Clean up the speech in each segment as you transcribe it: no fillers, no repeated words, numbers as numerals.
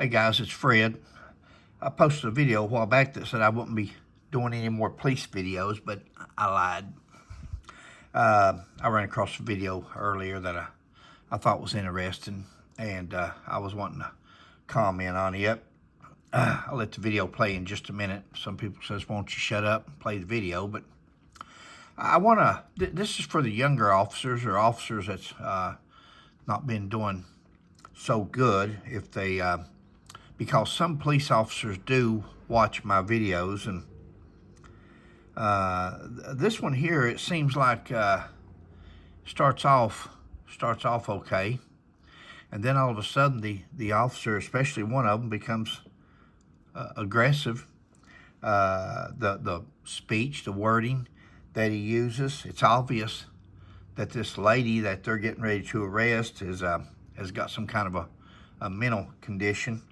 Hey guys, it's Fred. I posted a video a while back that said I wouldn't be doing any more police videos, but I lied. I ran across a video earlier that I thought was interesting, and I was wanting to comment on it. I'll let the video play in just a minute. Some people says, won't you shut up and play the video, but I want to, this is for the younger officers or officers that's not been doing so good if they, because some police officers do watch my videos, and this one here, it seems like starts off okay, and then all of a sudden the officer, especially one of them, becomes aggressive. The speech, the wording that he uses, it's obvious that this lady that they're getting ready to arrest has got some kind of a mental condition.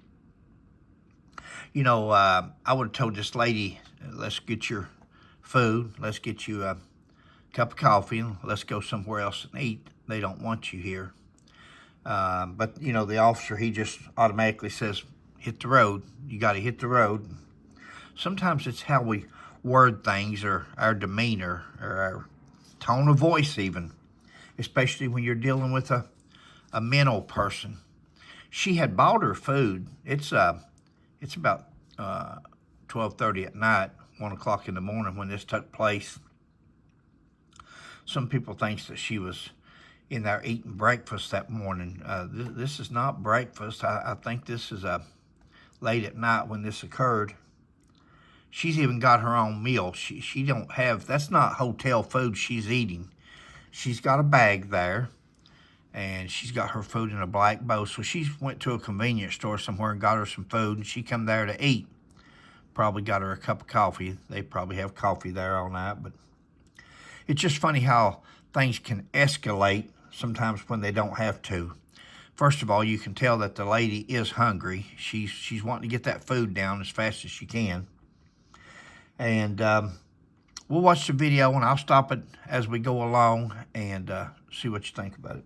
You know, I would have told this lady, let's get your food, let's get you a cup of coffee, and let's go somewhere else and eat. They don't want you here. But, you know, the officer, he just automatically says, hit the road. You got to hit the road. Sometimes it's how we word things, or our demeanor, or our tone of voice even, especially when you're dealing with a mental person. She had bought her food. It's about 12:30 at night, 1 o'clock in the morning when this took place. Some people think that she was in there eating breakfast that morning. This is not breakfast. I think this is late at night when this occurred. She's even got her own meal. She don't have, that's not hotel food she's eating. She's got a bag there, and she's got her food in a black bowl. So she went to a convenience store somewhere and got her some food, and she come there to eat. Probably got her a cup of coffee. They probably have coffee there all night, but it's just funny how things can escalate sometimes when they don't have to. First of all, you can tell that the lady is hungry. She's wanting to get that food down as fast as she can. And we'll watch the video, and I'll stop it as we go along and see what you think about it.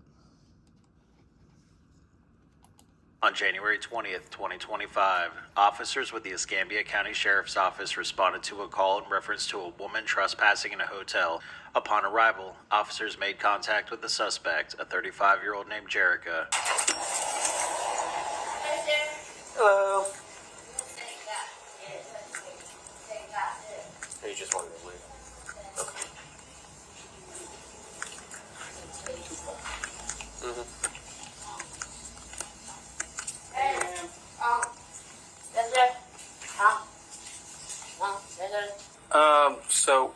On January 20th, 2025, officers with the Escambia County Sheriff's Office responded to a call in reference to a woman trespassing in a hotel. Upon arrival, officers made contact with the suspect, a 35-year-old named Jerica. Hello. You just wanted to leave. Okay. So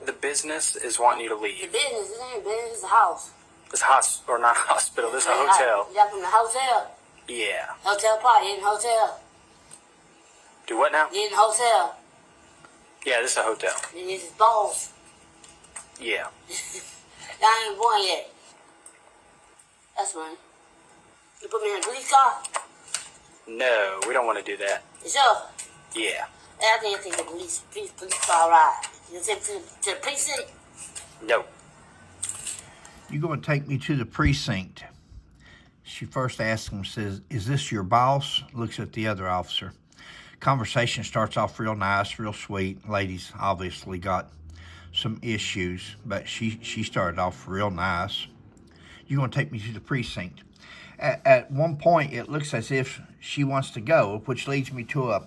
the business is wanting you to leave. The business, this ain't business, it's a house. This or not hospital, this is a hotel. Yeah, from the hotel. Yeah. Hotel party, in the hotel. Do what now? You in the hotel. Yeah, this is a hotel. And this is balls. Yeah. Y'all ain't born yet. That's funny. You put me in a police car? No, we don't want to do that. You sure? Yeah. I think the police car ride. You take to the precinct? No. You go and take me to the precinct. She first asks him, says, is this your boss? Looks at the other officer. Conversation starts off real nice, real sweet. Lady's obviously got some issues, but she started off real nice. You're going to take me to the precinct. At one point, it looks as if she wants to go, which leads me to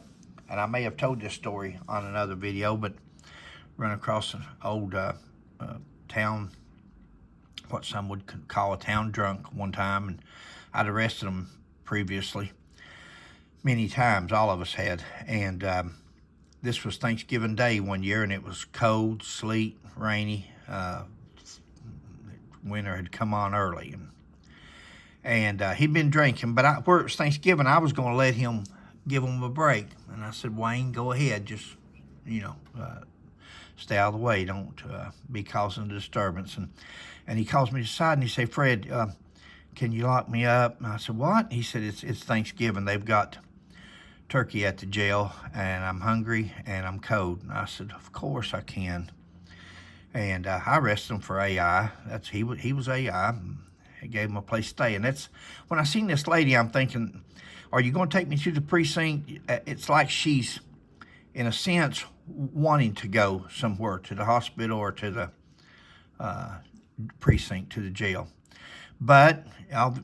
and I may have told this story on another video, but run across an old town, what some would call a town drunk one time, and I'd arrested him previously many times. All of us had. And this was Thanksgiving Day one year, and it was cold, sleet, rainy. Winter had come on early, and he'd been drinking. But where it was Thanksgiving, I was going to let him, give him a break. And I said, Wayne, go ahead, just, you know, stay out of the way. Don't be causing a disturbance. And he calls me to the side, and he said, Fred, can you lock me up? And I said, what? He said, it's Thanksgiving. They've got turkey at the jail, and I'm hungry, and I'm cold. And I said, of course I can. And I arrested him for AI. He was AI. I gave him a place to stay. And that's, when I seen this lady, I'm thinking, Are you going to take me to the precinct? It's like she's, in a sense, wanting to go somewhere, to the hospital or to the precinct, to the jail. But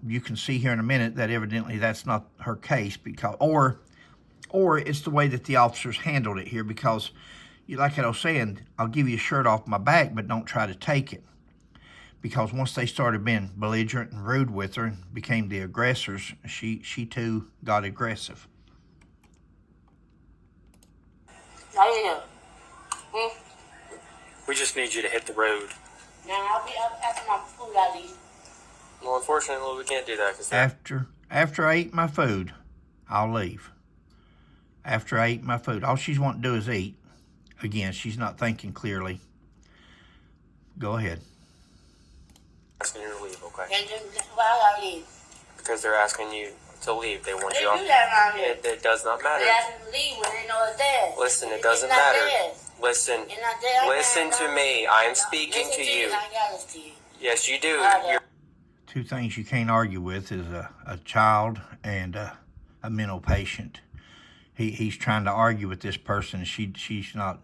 you can see here in a minute that evidently that's not her case, because, or it's the way that the officers handled it here, because, like I was saying, I'll give you a shirt off my back, but don't try to take it. Because once they started being belligerent and rude with her and became the aggressors, she too got aggressive. I am. We just need you to hit the road. Now I'll be up after my food I leave. Well, unfortunately, we can't do that because After I eat my food, I'll leave. After I eat my food. All she's wanting to do is eat. Again, she's not thinking clearly. Go ahead. asking you to leave, okay? And then why I gotta leave? Because they're asking you to leave. They want They you do off. that around here. It does not matter. They ask me to leave when they know it's there. Listen, it It's doesn't not matter. there. Listen. It's not there. Listen to me. I am speaking to you. I got this to you. Yes, you do. Okay. You're Two things you can't argue with is a child and a mental patient. He's trying to argue with this person. She's not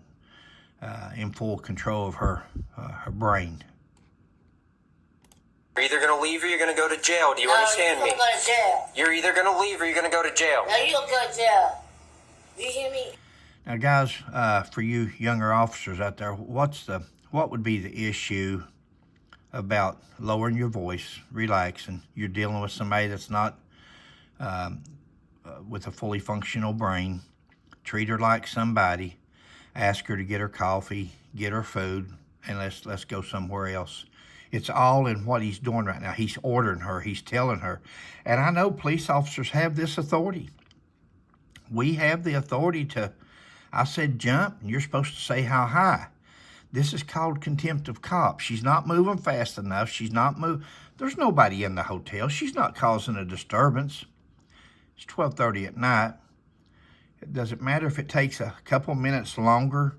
in full control of her brain. You're either going to leave or you're going to go to jail. Do you understand No, me? you're gonna go to jail. You're either going to leave or you're going to go to jail. No, you gonna go to jail. You hear me? Now, guys, for you younger officers out there, what would be the issue about lowering your voice, relaxing? You're dealing with somebody that's not with a fully functional brain. Treat her like somebody. Ask her to get her coffee, get her food, and let's go somewhere else. It's all in what he's doing right now. He's ordering her. He's telling her. And I know police officers have this authority. We have the authority to, I said jump, and you're supposed to say how high. This is called contempt of cops. She's not moving fast enough. She's not moving. There's nobody in the hotel. She's not causing a disturbance. It's 12:30 at night. It doesn't matter if it takes a couple minutes longer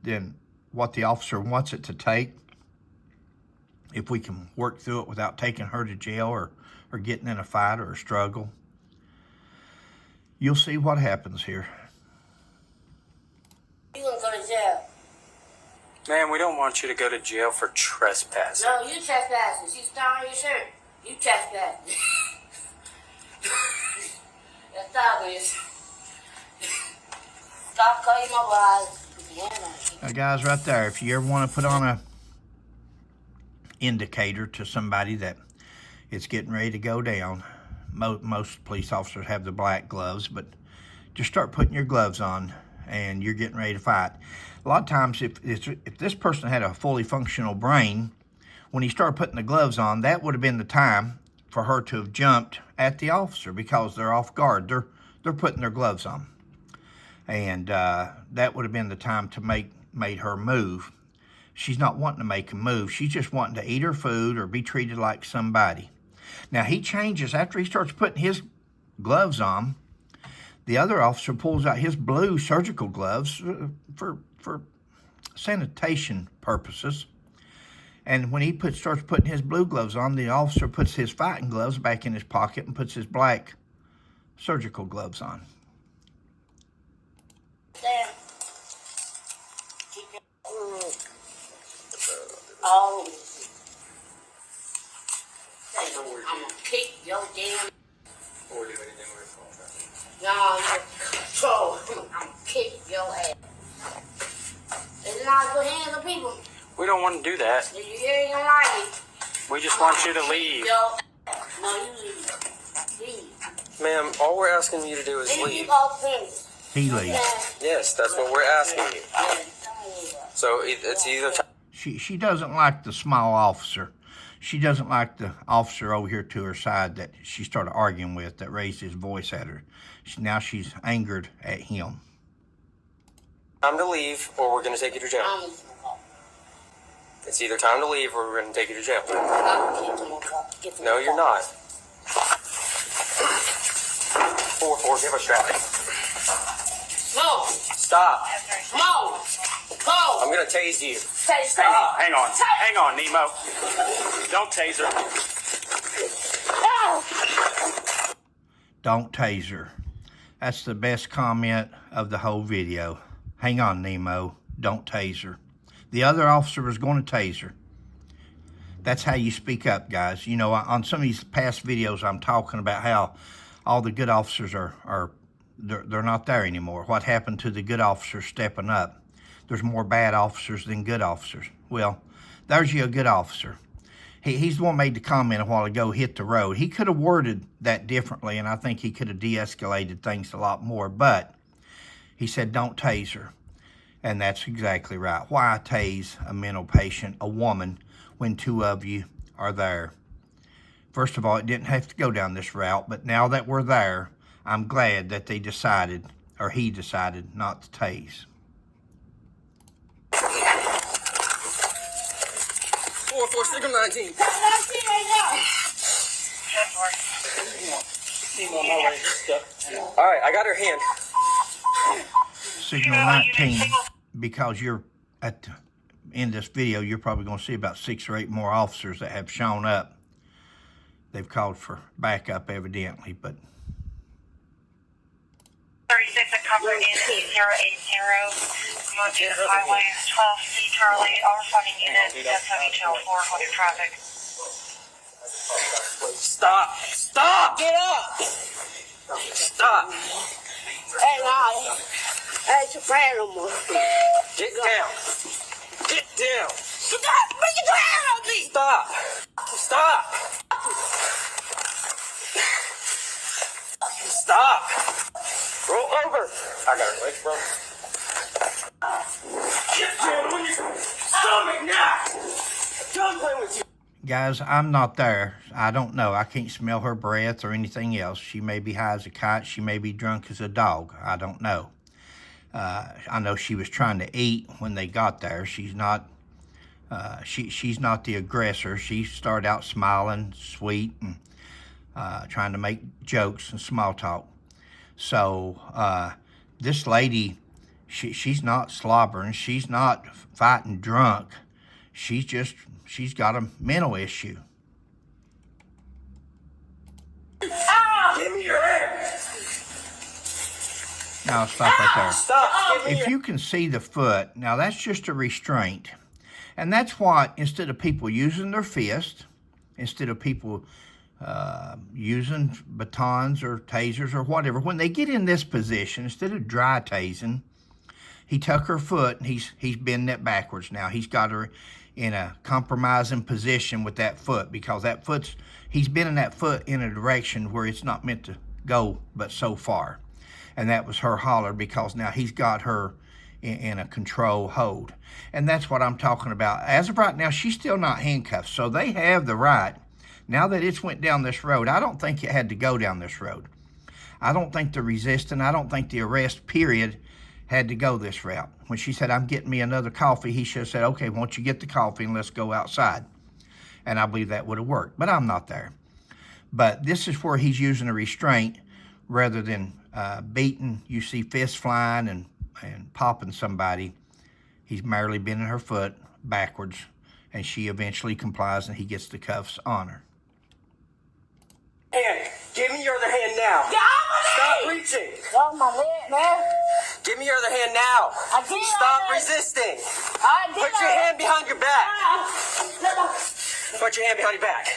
than what the officer wants it to take. If we can work through it without taking her to jail or getting in a fight or a struggle, you'll see what happens here. You gonna go to jail. Man, we don't want you to go to jail for trespassing. No, you trespassing. She's down your shirt. You trespassing. Stop it. Stop cutting my eyes. Now, guys, right there, if you ever want to put on a indicator to somebody that it's getting ready to go down, most police officers have the black gloves, but just start putting your gloves on and you're getting ready to fight. A lot of times, if this person had a fully functional brain, when he started putting the gloves on, that would have been the time for her to have jumped at the officer, because they're off guard. They're putting their gloves on. And that would have been the time to made her move. She's not wanting to make a move. She's just wanting to eat her food or be treated like somebody. Now, he changes after he starts putting his gloves on. The other officer pulls out his blue surgical gloves for sanitation purposes. And when he starts putting his blue gloves on, the officer puts his fighting gloves back in his pocket and puts his black surgical gloves on. Damn. Oh. I'm gonna kick your damn. Or do anything with your phone. No, you're control. I'm gonna kick your ass. It's not good hands on people. We don't want to do that. You ain't gonna like it. We just want you to leave. No, you leave. Leave. Ma'am, all we're asking you to do is Then you leave. keep off the premises. He leaves. Yes, that's what we're asking you. Yeah. So it's either time. She doesn't like the small officer. She doesn't like the officer over here to her side that she started arguing with, that raised his voice at her. Now she's angered at him. Time to leave, or we're going to take you to jail. I'm gonna call. It's either time to leave, or we're going to take you to jail. I'm gonna get to my car. No, you're not. 4-4, give us traffic. No, Stop. no, go. I'm going to tase you. Say Hang on, Nemo. Don't tase her. Don't taser. That's the best comment of the whole video. Hang on, Nemo. Don't taser. The other officer was going to taser. That's how you speak up, guys. You know, on some of these past videos, I'm talking about how all the good officers they're not there anymore. What happened to the good officers stepping up? There's more bad officers than good officers. Well, there's you a good officer. He's the one made the comment a while ago, hit the road. He could have worded that differently, and I think he could have de-escalated things a lot more, but he said, don't taser. And that's exactly right. Why tase a mental patient, a woman, when two of you are there? First of all, it didn't have to go down this route, but now that we're there, I'm glad that they decided, or he decided, not to tase. 4-4, signal 19. All right, I got her hand. Signal 19, because you're in this video, you're probably going to see about 6 or 8 more officers that have shown up. They've called for backup, evidently, but 36 at cover in 080. Montana Highway 12C Charlie. All responding units 107204 on your traffic. Stop! Stop! Get up. Stop! Hey, now. Hey, it's your animal. Get down! Get down! Stop! Bring your hand on me. Stop! Stop! Stop! Roll over! I got her legs broken. Get down on your stomach now! Don't play with you! guys, I'm not there. I don't know. I can't smell her breath or anything else. She may be high as a kite. She may be drunk as a dog. I don't know. I know she was trying to eat when they got there. She's not. She's not the aggressor. She started out smiling, sweet, and trying to make jokes and small talk. So this lady, she's not slobbering. She's not fighting drunk. She's got a mental issue. Give me your hand! Now stop right there. Stop! Give me If you can see the foot, now that's just a restraint. And that's what, instead of people using their fist, instead of people using batons or tasers or whatever, when they get in this position, instead of dry tasing, he took her foot and he's bending it backwards now. He's got her in a compromising position with that foot, because that he's bending that foot in a direction where it's not meant to go but so far. And that was her holler, because now he's got her in a control hold. And that's what I'm talking about. As of right now, she's still not handcuffed, so they have the right. Now that it's went down this road, I don't think it had to go down this road. I don't think the resisting, I don't think the arrest period had to go this route. When she said, I'm getting me another coffee, he should have said, okay, why don't you get the coffee and let's go outside. And I believe that would have worked, but I'm not there. But this is where he's using a restraint rather than beating. You see fists flying and popping somebody. He's merely bending her foot backwards, and she eventually complies, and he gets the cuffs on her. hand! Give me your other hand now! Get off my Stop leg! reaching! Get off my leg, man. Give me your other hand now! I did Stop already. resisting! I did Put your already. hand behind your back! Let Put your hand behind your back!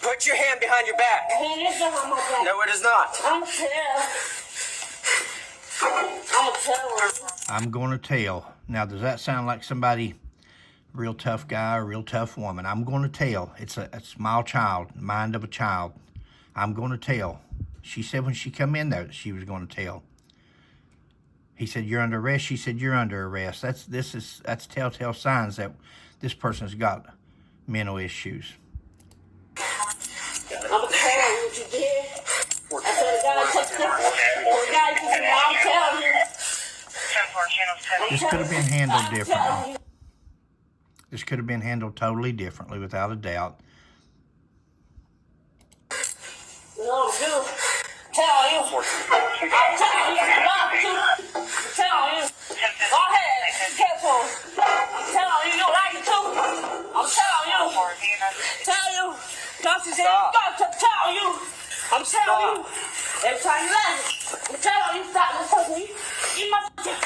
Put your hand behind your back! hand is on my back. No, it is not! I'm tell. I'm going to tell. Now, does that sound like somebody, real tough guy or real tough woman? I'm going to tell. It's a small child, mind of a child. I'm going to tell. She said when she come in there that she was going to tell. He said, you're under arrest. She said, you're under arrest. That's telltale signs that this person's got mental issues. I'm gonna tell you what you did. I said, the guy just said, I'm telling you. 10-4 channel 10. This could have been handled differently. This could have been handled totally differently, without a doubt. No, dude. Tell you. I'm telling you. I'm telling you. Go ahead. Careful. I'm telling you. You don't like it too. I'm telling you. Tell you. Doctor said, Stop. doctor, tell you. I'm telling you. Every time you laugh, I'm telling you, stop listening to me. Eat my shit.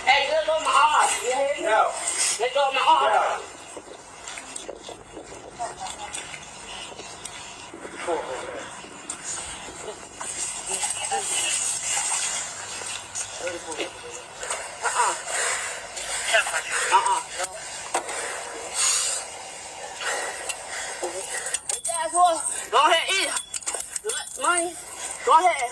Hey, let go of my arm. You hear me? No. Let go of my arm. Go ahead, eat it. Money. Go ahead.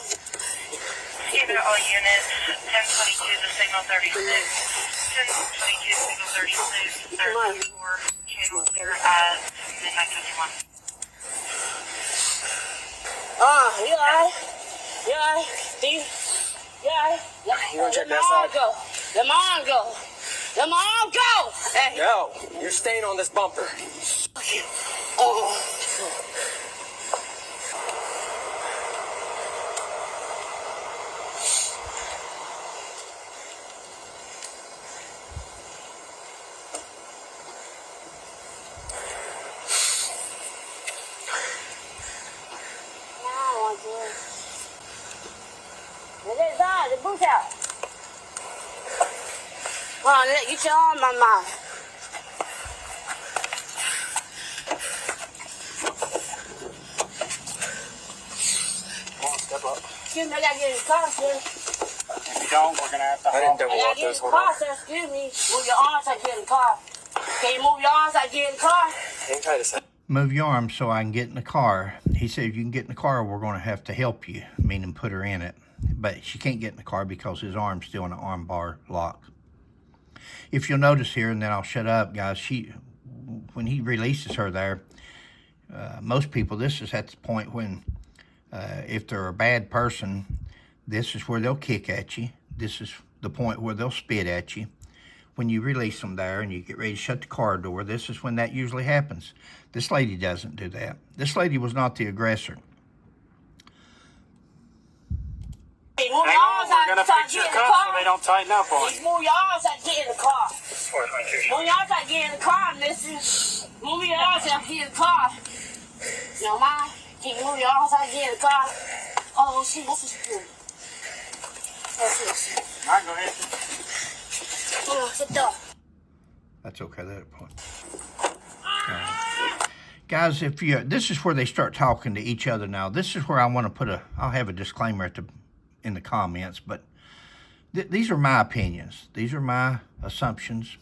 Unit all units, 1022 to signal 36. 1022 signal 36. 34 channel clear at midnight 51. You alright? You alright? Steve? You alright? You wanna check Let that my arm side? go. Let my arm go. Let my arm go. Hey. No, you're staying on this bumper. Oh. The boot out. Come on, get your arm, my mouth. Come on, step up. Excuse me, I gotta get in the car, sir. If you don't, we're gonna have to I didn't haul. double I lock gotta get in this. the Hold car, on. sir. Excuse me. Move your arms so I can get in the car. Can you move your arms so I can get in the car? Hang tight a second. Move your arm so I can get in the car. He said, if you can get in the car, we're going to have to help you, meaning put her in it. But she can't get in the car because his arm's still in the arm bar lock. If you'll notice here, and then I'll shut up, guys, when he releases her there, most people, this is at the point when, if they're a bad person, this is where they'll kick at you. This is the point where they'll spit at you. When you release them there and you get ready to shut the car door, this is when that usually happens. This lady doesn't do that. This lady was not the aggressor. Hey, move Hang your on, arms we're out gonna so I fix can your get in the cuffs so car. they don't tighten up on Just you. move your arms so I can get in the car. Move your arms so I can get in the car, mister. Move your arms so I can get in the car. You don't mind? Can you move your arms so I can get in the car? Oh, shit, what's this doing? What's this? All right, go ahead. Sit down. That's okay, that point. Guys, if you, this is where they start talking to each other now. This is where I want to put I'll have a disclaimer in the comments, but these are my opinions. These are my assumptions.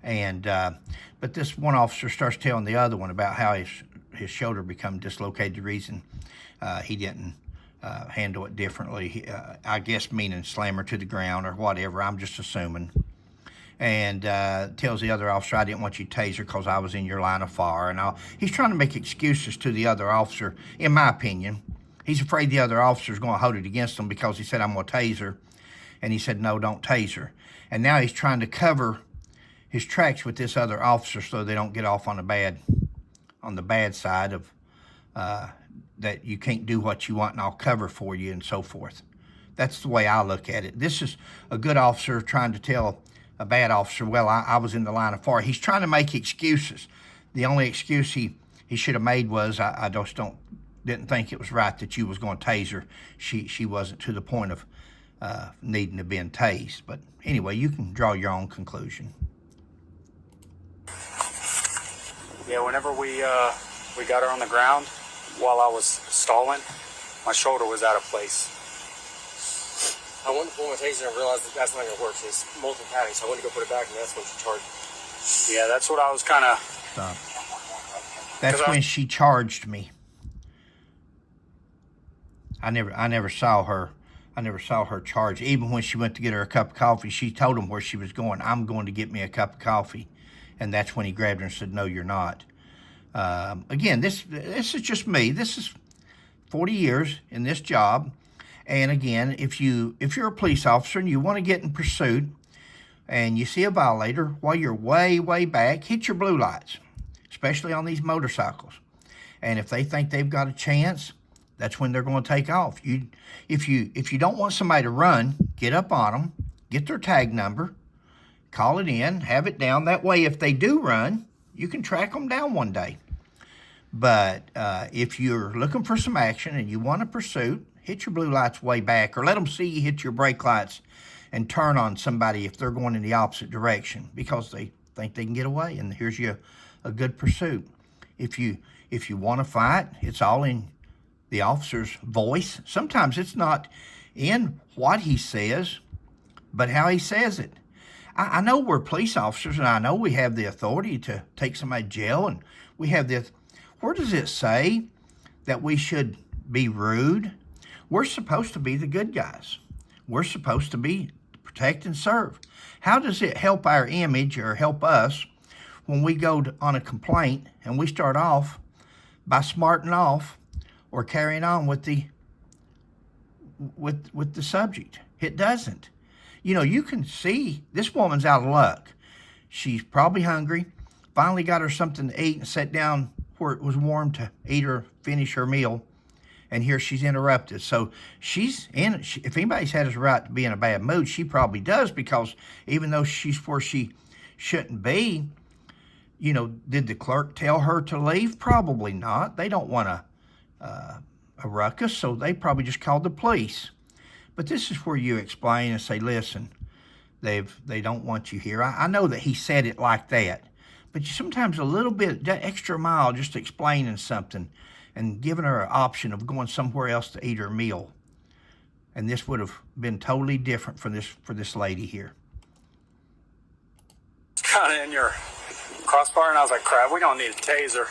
And, but this one officer starts telling the other one about how his shoulder become dislocated, the reason he didn't handle it differently. I guess meaning slam her to the ground or whatever. I'm just assuming. And tells the other officer, I didn't want you to taser because I was in your line of fire. And he's trying to make excuses to the other officer, in my opinion. He's afraid the other officer's going to hold it against him because he said, I'm going to taser. And he said, no, don't taser. And now he's trying to cover his tracks with this other officer so they don't get off on the bad side of that you can't do what you want and I'll cover for you and so forth. That's the way I look at it. This is a good officer trying to tell a bad officer, well, I was in the line of fire. He's trying to make excuses. The only excuse he should have made was, I just didn't think it was right that you was going to tase her. She wasn't to the point of needing to be tased. But anyway, you can draw your own conclusion. Yeah, whenever we got her on the ground while I was stalling, my shoulder was out of place. I went to pull my taser and realized that that's not going to work. It's multiple padding, so I went to go put it back, and that's when she charged. Yeah, that's what I was kind of. Stop. That's when she charged me. I never saw her. I never saw her charge. Even when she went to get her a cup of coffee, she told him where she was going. I'm going to get me a cup of coffee. And that's when he grabbed her and said, no, you're not. Again, this is just me. This is 40 years in this job. And again, if you're a police officer and you want to get in pursuit and you see a violator while you're way, way back, hit your blue lights, especially on these motorcycles. And if they think they've got a chance, that's when they're going to take off. If you don't want somebody to run, get up on them, get their tag number, call it in, have it down. That way, if they do run, you can track them down one day. But if you're looking for some action and you want a pursuit, hit your blue lights way back, or let them see you hit your brake lights and turn on somebody if they're going in the opposite direction because they think they can get away. And here's you a good pursuit. If you want to fight, it's all in the officer's voice. Sometimes it's not in what he says, but how he says it. I know we're police officers, and I know we have the authority to take somebody to jail, and we have this. Where does it say that we should be rude? We're supposed to be the good guys. We're supposed to be protect and serve. How does it help our image or help us when we go on a complaint and we start off by smarting off or carrying on with the subject? It doesn't. You know, you can see this woman's out of luck. She's probably hungry, finally got her something to eat and sat down where it was warm to eat or finish her meal, and here she's interrupted. So she's in, if anybody's had his right to be in a bad mood, she probably does, because even though she's where she shouldn't be, you know, did the clerk tell her to leave? Probably not. They don't want a ruckus, so they probably just called the police. But this is where you explain and say, listen, they don't want you here. I know that he said it like that, but sometimes a little bit, that extra mile, just explaining something and giving her an option of going somewhere else to eat her meal. And this would have been totally different for this lady here. It's kind of in your crossbar, and I was like, crap, we don't need a taser.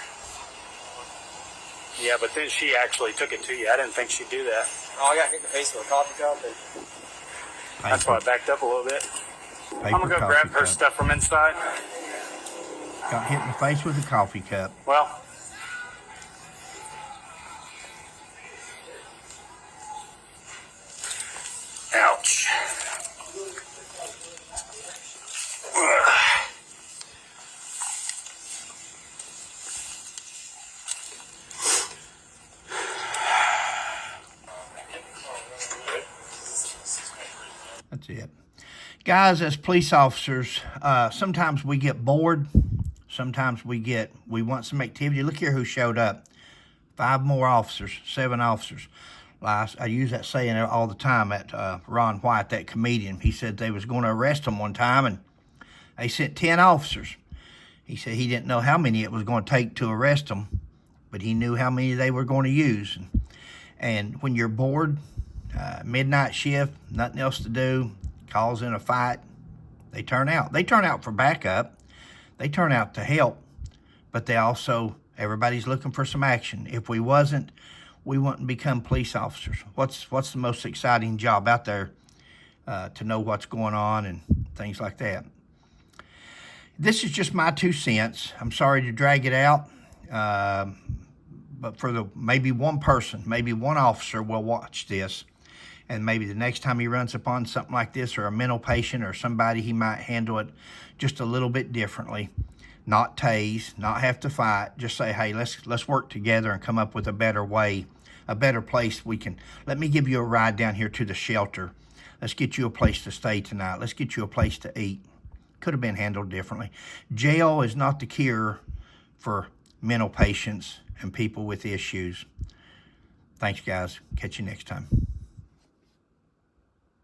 Yeah, but then she actually took it to you. I didn't think she'd do that. Oh, I got hit in the face with a coffee cup. And That's why I backed up a little bit. I'm going to go grab her stuff from inside. Got hit in the face with a coffee cup. Well, ouch. That's it. Guys, as police officers, sometimes we get bored. Sometimes we want some activity. Look here who showed up. 5 more officers, 7 officers. I use that saying all the time at Ron White, that comedian. He said they was going to arrest him one time, and they sent 10 officers. He said he didn't know how many it was going to take to arrest them, but he knew how many they were going to use. And when you're bored, midnight shift, nothing else to do, calls in a fight, they turn out. They turn out for backup. They turn out to help, but they also, everybody's looking for some action. If we wasn't, we wouldn't become police officers. What's the most exciting job out there to know what's going on and things like that? This is just my 2 cents. I'm sorry to drag it out, but for maybe one person, maybe one officer will watch this, and maybe the next time he runs upon something like this, or a mental patient or somebody, he might handle it just a little bit differently. Not tase, not have to fight. Just say, hey, let's work together and come up with a better way, a better place we can. Let me give you a ride down here to the shelter. Let's get you a place to stay tonight. Let's get you a place to eat. Could have been handled differently. Jail is not the cure for mental patients and people with issues. Thanks, guys. Catch you next time.